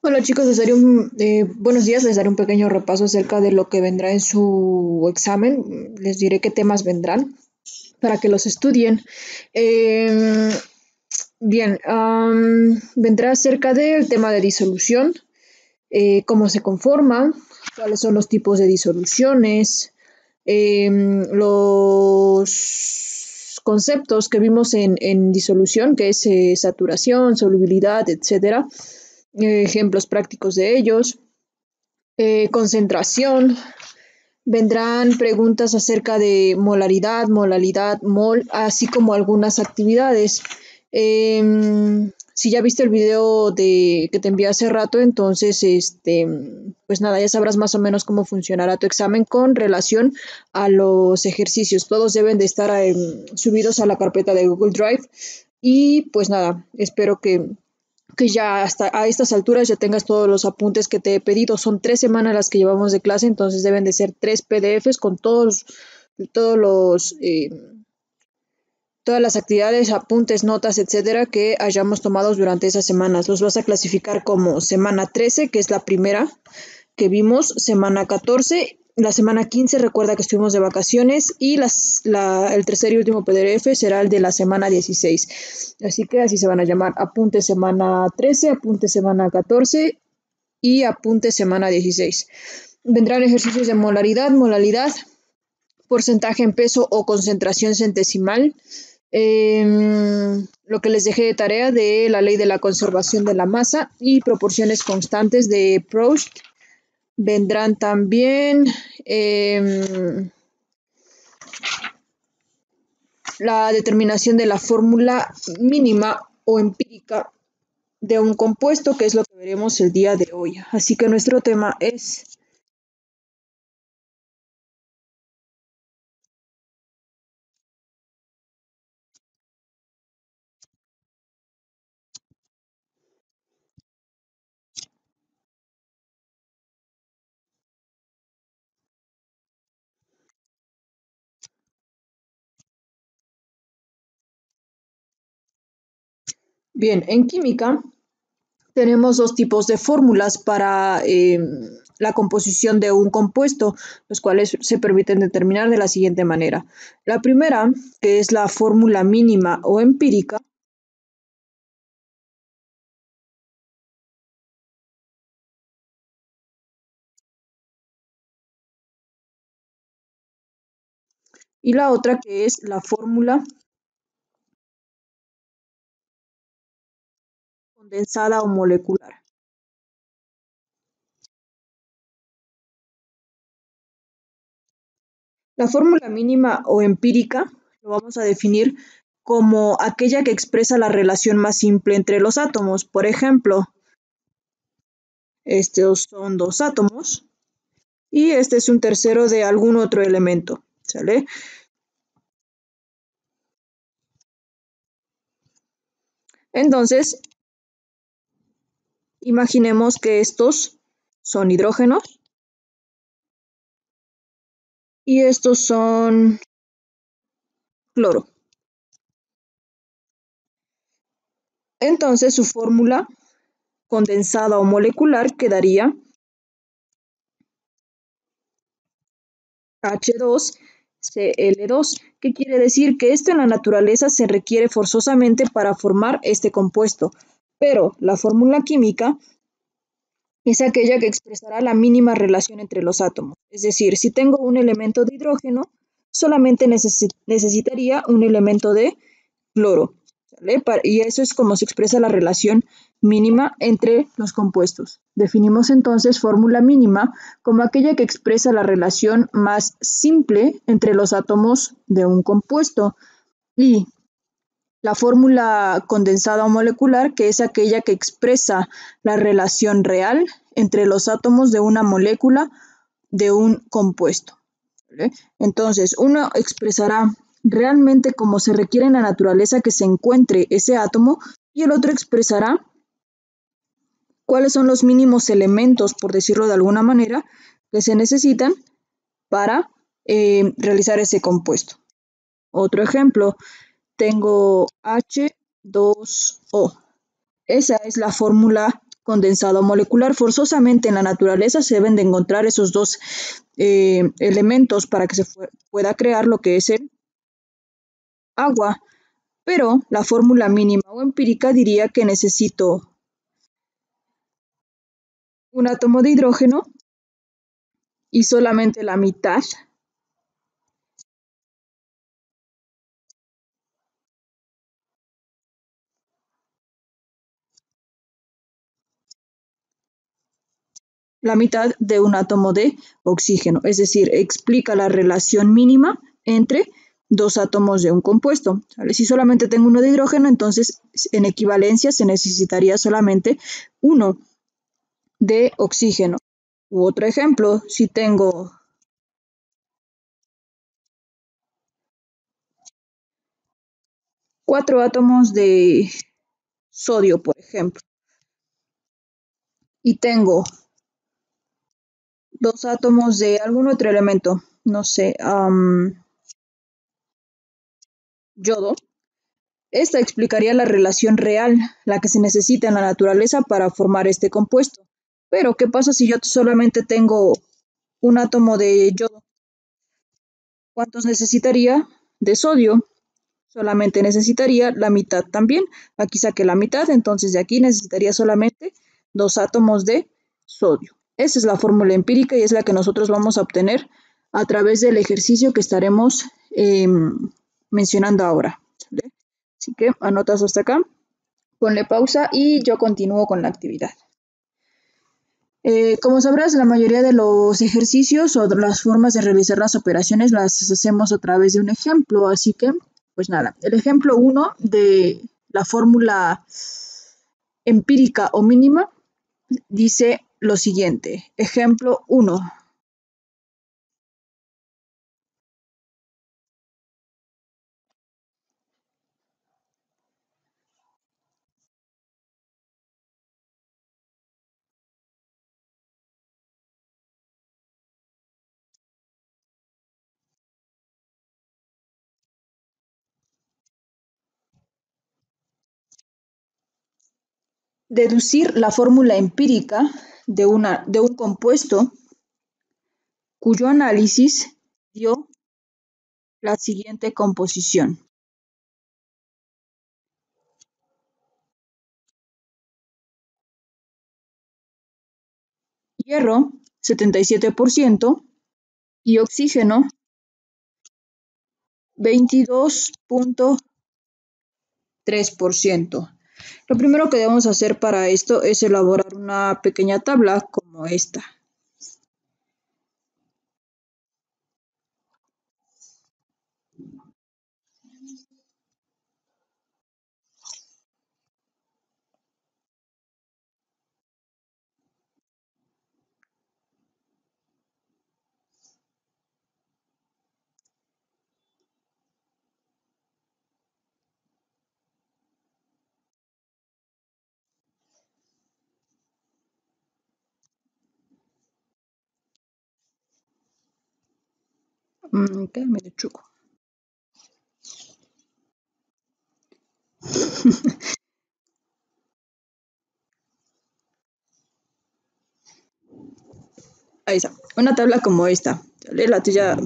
Hola chicos, buenos días, les daré un pequeño repaso acerca de lo que vendrá en su examen. Les diré qué temas vendrán para que los estudien. Eh, Vendrá acerca del tema de disolución, cómo se conforma, cuáles son los tipos de disoluciones, los conceptos que vimos en disolución, que es saturación, solubilidad, etcétera, ejemplos prácticos de ellos, concentración. Vendrán preguntas acerca de molaridad, molalidad, mol, así como algunas actividades. Si ya viste el video que te envié hace rato, entonces, pues nada, ya sabrás más o menos cómo funcionará tu examen con relación a los ejercicios. Todos deben de estar subidos a la carpeta de Google Drive. Y pues nada, espero que ya hasta a estas alturas ya tengas todos los apuntes que te he pedido. Son 3 semanas las que llevamos de clase, entonces deben de ser 3 PDFs con todos los, todas las actividades, apuntes, notas, etcétera, que hayamos tomado durante esas semanas. Los vas a clasificar como semana 13, que es la primera que vimos, semana 14, la semana 15, recuerda que estuvimos de vacaciones, y el tercer y último PDF será el de la semana 16. Así que así se van a llamar: apunte semana 13, apunte semana 14 y apunte semana 16. Vendrán ejercicios de molaridad, molalidad, porcentaje en peso o concentración centesimal, lo que les dejé de tarea de la ley de la conservación de la masa y proporciones constantes de Proust. Vendrán también la determinación de la fórmula mínima o empírica de un compuesto, que es lo que veremos el día de hoy. Así que nuestro tema es bien. En química tenemos dos tipos de fórmulas para la composición de un compuesto, los cuales se permiten determinar de la siguiente manera. La primera, que es la fórmula mínima o empírica, y la otra, que es la fórmula condensada o molecular. La fórmula mínima o empírica lo vamos a definir como aquella que expresa la relación más simple entre los átomos. Por ejemplo, estos son dos átomos y este es un tercero de algún otro elemento, ¿sale? Entonces, imaginemos que estos son hidrógenos y estos son cloro. Entonces, su fórmula condensada o molecular quedaría H2Cl2. ¿Qué quiere decir? Que esto en la naturaleza se requiere forzosamente para formar este compuesto, pero la fórmula química es aquella que expresará la mínima relación entre los átomos. Es decir, si tengo un elemento de hidrógeno, solamente necesitaría un elemento de cloro, ¿vale? Y eso es como se expresa la relación mínima entre los compuestos. Definimos entonces fórmula mínima como aquella que expresa la relación más simple entre los átomos de un compuesto, y la fórmula condensada o molecular, que es aquella que expresa la relación real entre los átomos de una molécula de un compuesto, ¿vale? Entonces, uno expresará realmente como se requiere en la naturaleza que se encuentre ese átomo, y el otro expresará cuáles son los mínimos elementos, por decirlo de alguna manera, que se necesitan para realizar ese compuesto. Otro ejemplo, tengo H2O. Esa es la fórmula condensado molecular. Forzosamente en la naturaleza se deben de encontrar esos dos elementos para que se pueda crear lo que es el agua, pero la fórmula mínima o empírica diría que necesito un átomo de hidrógeno y solamente la mitad de un átomo de oxígeno, es decir, explica la relación mínima entre dos átomos de un compuesto. ¿Vale? Si solamente tengo uno de hidrógeno, entonces en equivalencia se necesitaría solamente uno de oxígeno. U otro ejemplo, si tengo 4 átomos de sodio, por ejemplo, y tengo 2 átomos de algún otro elemento, no sé, yodo, esta explicaría la relación real, la que se necesita en la naturaleza para formar este compuesto. Pero, ¿qué pasa si yo solamente tengo un átomo de yodo? ¿Cuántos necesitaría de sodio? Solamente necesitaría la mitad también. Aquí saqué la mitad, entonces de aquí necesitaría solamente 2 átomos de sodio. Esa es la fórmula empírica y es la que nosotros vamos a obtener a través del ejercicio que estaremos mencionando ahora. ¿Vale? Así que anotas hasta acá, ponle pausa y yo continúo con la actividad. Como sabrás, la mayoría de los ejercicios o de las formas de realizar las operaciones las hacemos a través de un ejemplo, así que, pues nada, el ejemplo 1 de la fórmula empírica o mínima dice lo siguiente. Ejemplo 1. Deducir la fórmula empírica de un compuesto cuyo análisis dio la siguiente composición. Hierro, 77%, y oxígeno, 22.3%. Lo primero que debemos hacer para esto es elaborar una pequeña tabla como esta. Medio chuco. Ahí está, una tabla como esta. ¿Vale? La tuya,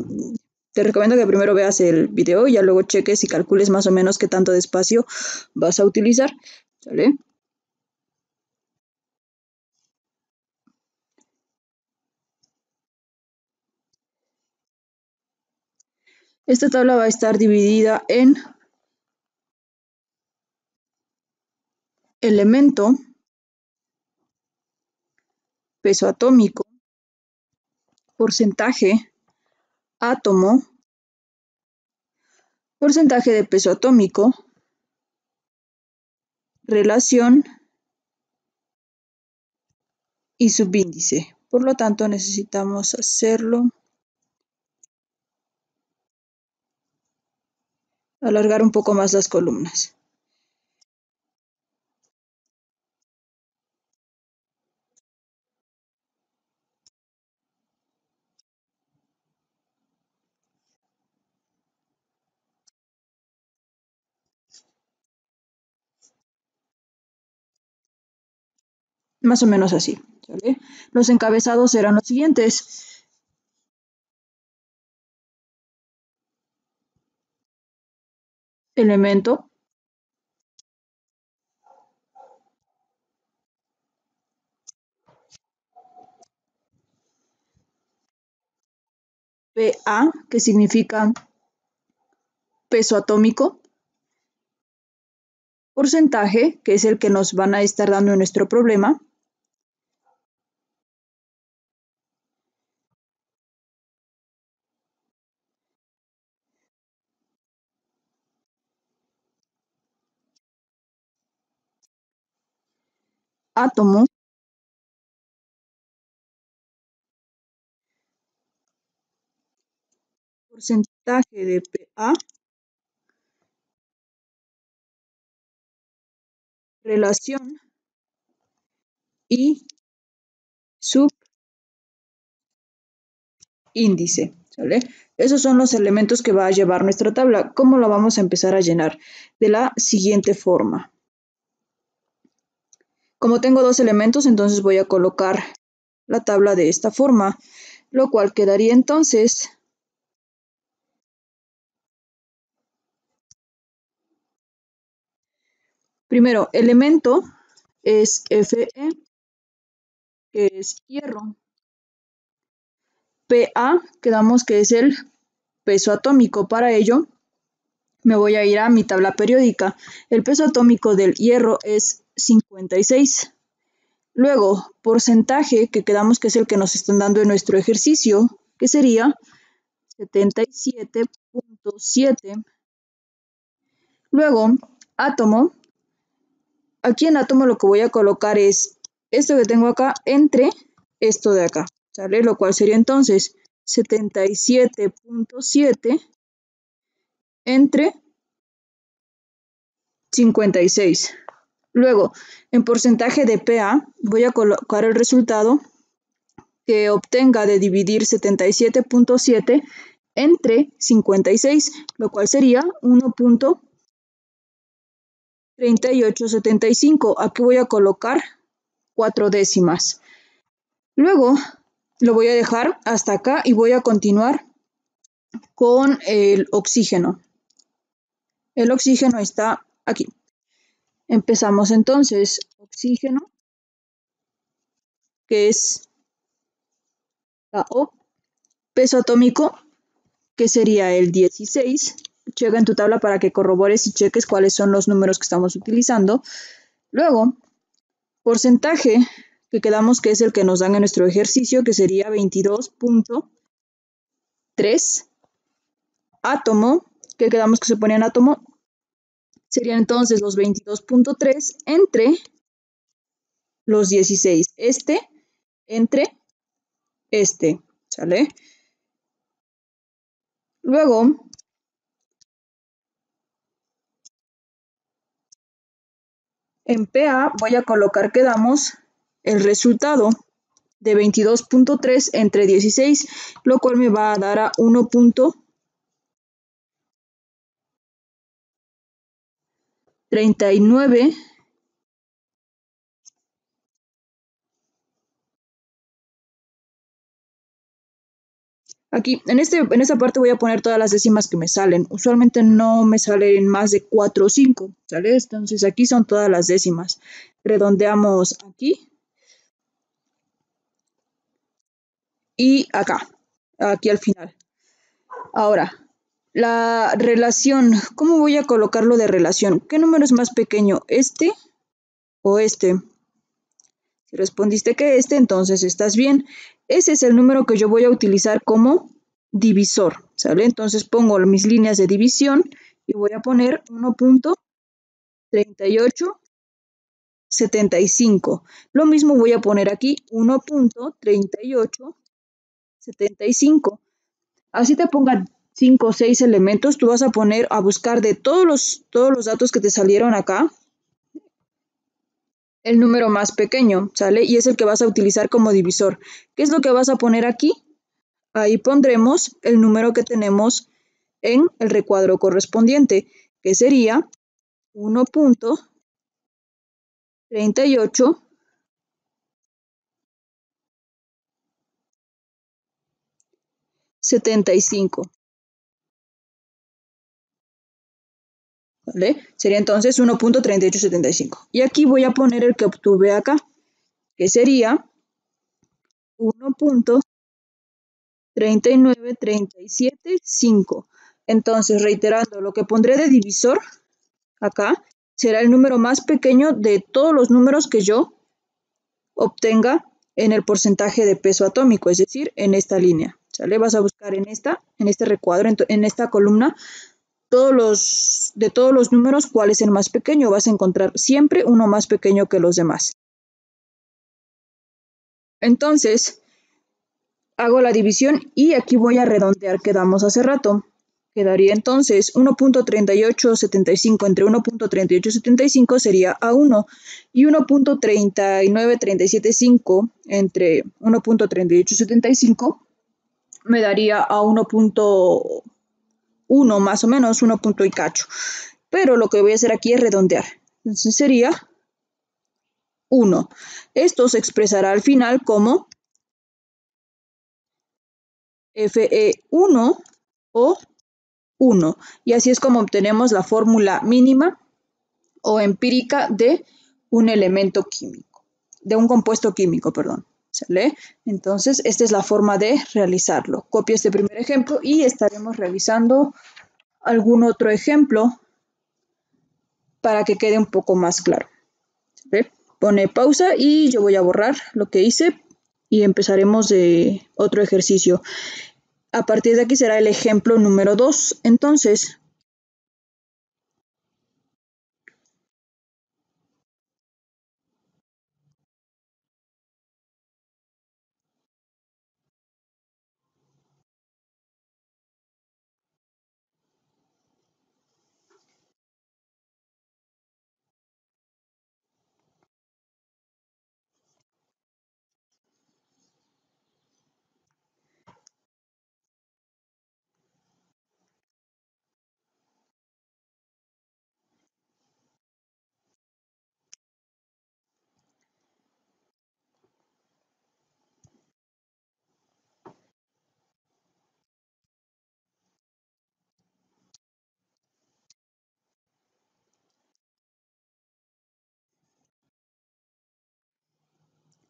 te recomiendo que primero veas el video y ya luego cheques y calcules más o menos qué tanto de espacio vas a utilizar. ¿Vale? Esta tabla va a estar dividida en elemento, peso atómico, porcentaje, átomo, porcentaje de peso atómico, relación y subíndice. Por lo tanto, necesitamos hacerlo, alargar un poco más las columnas. más o menos así, ¿sale? Los encabezados serán los siguientes. Elemento, PA, que significa peso atómico, porcentaje, que es el que nos van a estar dando en nuestro problema, átomo, porcentaje de PA, relación y subíndice, ¿sale? Esos son los elementos que va a llevar nuestra tabla. ¿Cómo la vamos a empezar a llenar? De la siguiente forma. Como tengo dos elementos, entonces voy a colocar la tabla de esta forma, lo cual quedaría entonces primero, elemento es Fe, que es hierro. Pa, quedamos que es el peso atómico. Para ello, me voy a ir a mi tabla periódica. El peso atómico del hierro es 56. Luego, porcentaje, que quedamos que es el que nos están dando en nuestro ejercicio, que sería 77.7. Luego, átomo. Aquí en átomo lo que voy a colocar es esto que tengo acá entre esto de acá, ¿sale? Lo cual sería entonces 77.7 entre 56. Luego, en porcentaje de PA, voy a colocar el resultado que obtenga de dividir 77.7 entre 56, lo cual sería 1.3875. Aquí voy a colocar 4 décimas. Luego lo voy a dejar hasta acá y voy a continuar con el oxígeno. El oxígeno está aquí. Empezamos entonces, oxígeno, que es la O, peso atómico, que sería el 16. Checa en tu tabla para que corrobores y cheques cuáles son los números que estamos utilizando. Luego, porcentaje, que quedamos que es el que nos dan en nuestro ejercicio, que sería 22.3. Átomo, que quedamos que se ponía en átomo, serían entonces los 22.3 entre los 16. Entre ¿sale? Luego, en PA voy a colocar que damos el resultado de 22.3 entre 16, lo cual me va a dar a 1.39. Aquí, en esta parte voy a poner todas las décimas que me salen. Usualmente no me salen más de 4 o 5, ¿sale? Entonces aquí son todas las décimas. Redondeamos aquí y acá, aquí al final. Ahora, la relación, ¿cómo voy a colocarlo de relación? ¿Qué número es más pequeño, este o este? Si respondiste que este, entonces estás bien. Ese es el número que yo voy a utilizar como divisor, ¿sale? Entonces pongo mis líneas de división y voy a poner 1.3875. Lo mismo voy a poner aquí 1.3875. Así te pongan 5 o 6 elementos, tú vas a buscar de todos los datos que te salieron acá, el número más pequeño, ¿sale? Y es el que vas a utilizar como divisor. ¿Qué es lo que vas a poner aquí? Ahí pondremos el número que tenemos en el recuadro correspondiente, que sería 1.3875. 75. ¿Vale? Sería entonces 1.3875. Y aquí voy a poner el que obtuve acá, que sería 1.39375. Entonces, reiterando, lo que pondré de divisor acá será el número más pequeño de todos los números que yo obtenga en el porcentaje de peso atómico, es decir, en esta línea. ¿Sale? Vas a buscar en este recuadro, en esta columna, de todos los números, cuál es el más pequeño. Vas a encontrar siempre uno más pequeño que los demás. Entonces, hago la división y aquí voy a redondear, quedamos hace rato. Quedaría entonces 1.3875 entre 1.3875 sería A1 y 1.39375 entre 1.3875 me daría a 1.1 más o menos, 1 punto y cacho. Pero lo que voy a hacer aquí es redondear. Entonces sería 1. Esto se expresará al final como Fe1 o 1. Y así es como obtenemos la fórmula mínima o empírica de un elemento químico, de un compuesto químico, perdón. ¿Sale? Entonces, esta es la forma de realizarlo. Copio este primer ejemplo y estaremos realizando algún otro ejemplo para que quede un poco más claro. ¿Sale? Pone pausa y yo voy a borrar lo que hice y empezaremos de otro ejercicio. A partir de aquí será el ejemplo número 2. Entonces,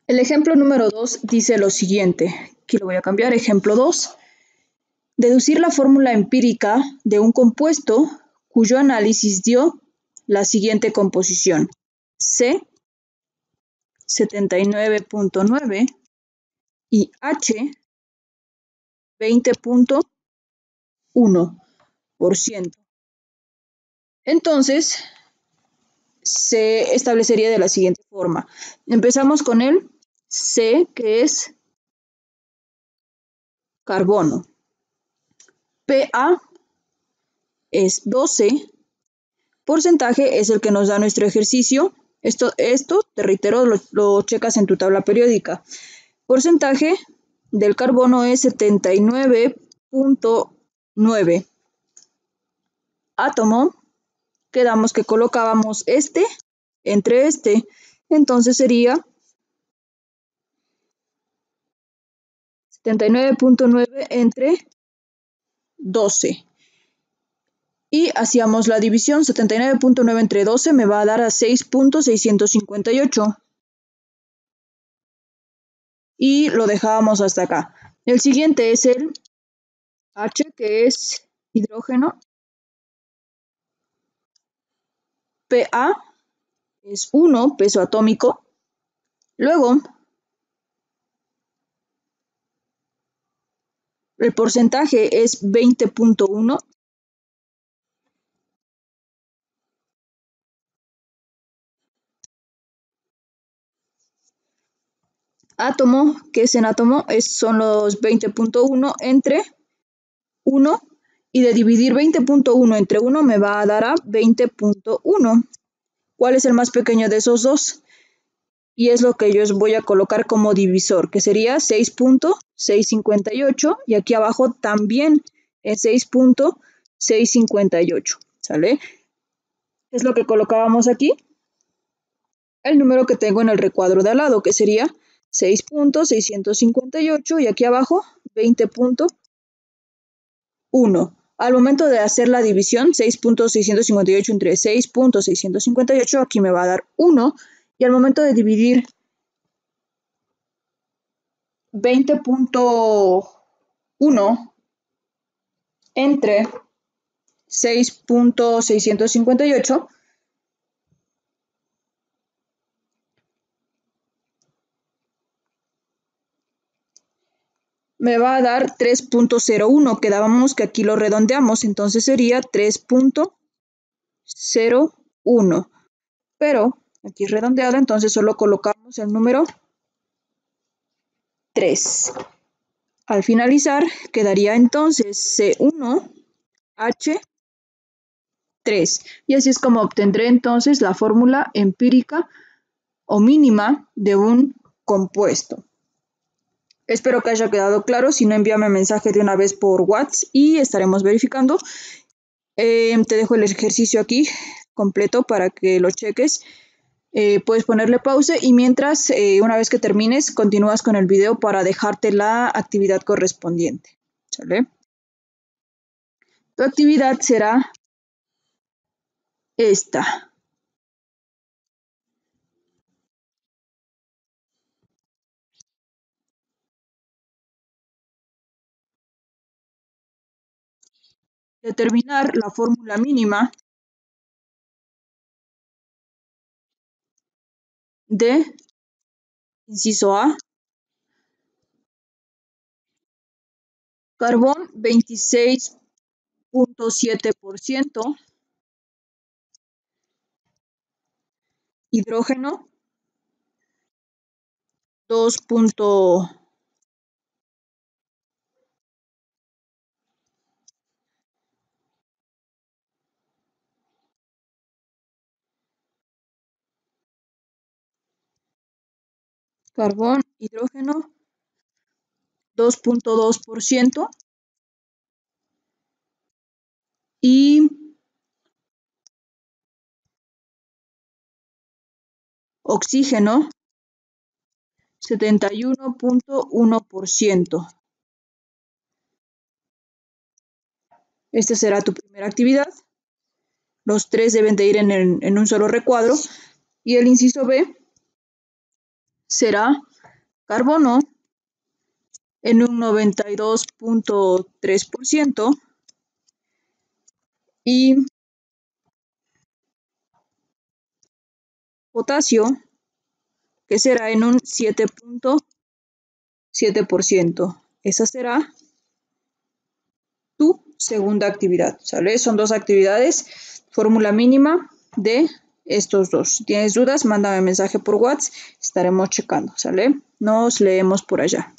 el ejemplo número 2 dice lo siguiente. Aquí lo voy a cambiar. Ejemplo 2. Deducir la fórmula empírica de un compuesto cuyo análisis dio la siguiente composición. C, 79.9 y H, 20.1%. Entonces, se establecería de la siguiente forma. Empezamos con el C, que es carbono. Pa es 12. Porcentaje es el que nos da nuestro ejercicio. Esto te reitero, lo checas en tu tabla periódica. Porcentaje del carbono es 79.9. Átomo, quedamos que colocábamos entre entonces sería 79.9 entre 12. Y hacíamos la división, 79.9 entre 12 me va a dar a 6.658. Y lo dejábamos hasta acá. El siguiente es el H, que es hidrógeno. Pa es 1, peso atómico. Luego, el porcentaje es 20.1. Átomo, que es en átomo, son los 20.1 entre 1. Y de dividir 20.1 entre 1 me va a dar a 20.1. ¿Cuál es el más pequeño de esos dos? Y es lo que yo voy a colocar como divisor, que sería 6.658, y aquí abajo también es 6.658, ¿sale? Es lo que colocábamos aquí, el número que tengo en el recuadro de al lado, que sería 6.658, y aquí abajo 20.1. 1. Al momento de hacer la división, 6.658 entre 6.658, aquí me va a dar 1. Y al momento de dividir 20.1 entre 6.658, me va a dar 3.01. Quedábamos que aquí lo redondeamos, entonces sería 3.01. Pero aquí redondeado, entonces solo colocamos el número 3. Al finalizar, quedaría entonces C1H3. Y así es como obtendré entonces la fórmula empírica o mínima de un compuesto. Espero que haya quedado claro. Si no, envíame mensaje de una vez por WhatsApp y estaremos verificando. Te dejo el ejercicio aquí completo para que lo cheques. Puedes ponerle pausa y mientras, una vez que termines, continúas con el video para dejarte la actividad correspondiente. ¿Sale? Tu actividad será esta. Determinar la fórmula mínima de, inciso A, carbón 26.7%, hidrógeno 2. Carbón, hidrógeno 2.2% y oxígeno 71.1%. Esta será tu primera actividad. Los 3 deben de ir en un solo recuadro. Y el inciso B será carbono en un 92.3% y potasio, que será en un 7.7%. Esa será tu segunda actividad, ¿sale? Son 2 actividades, fórmula mínima de estos 2. Si tienes dudas, mándame mensaje por WhatsApp, estaremos checando, ¿sale? Nos leemos por allá.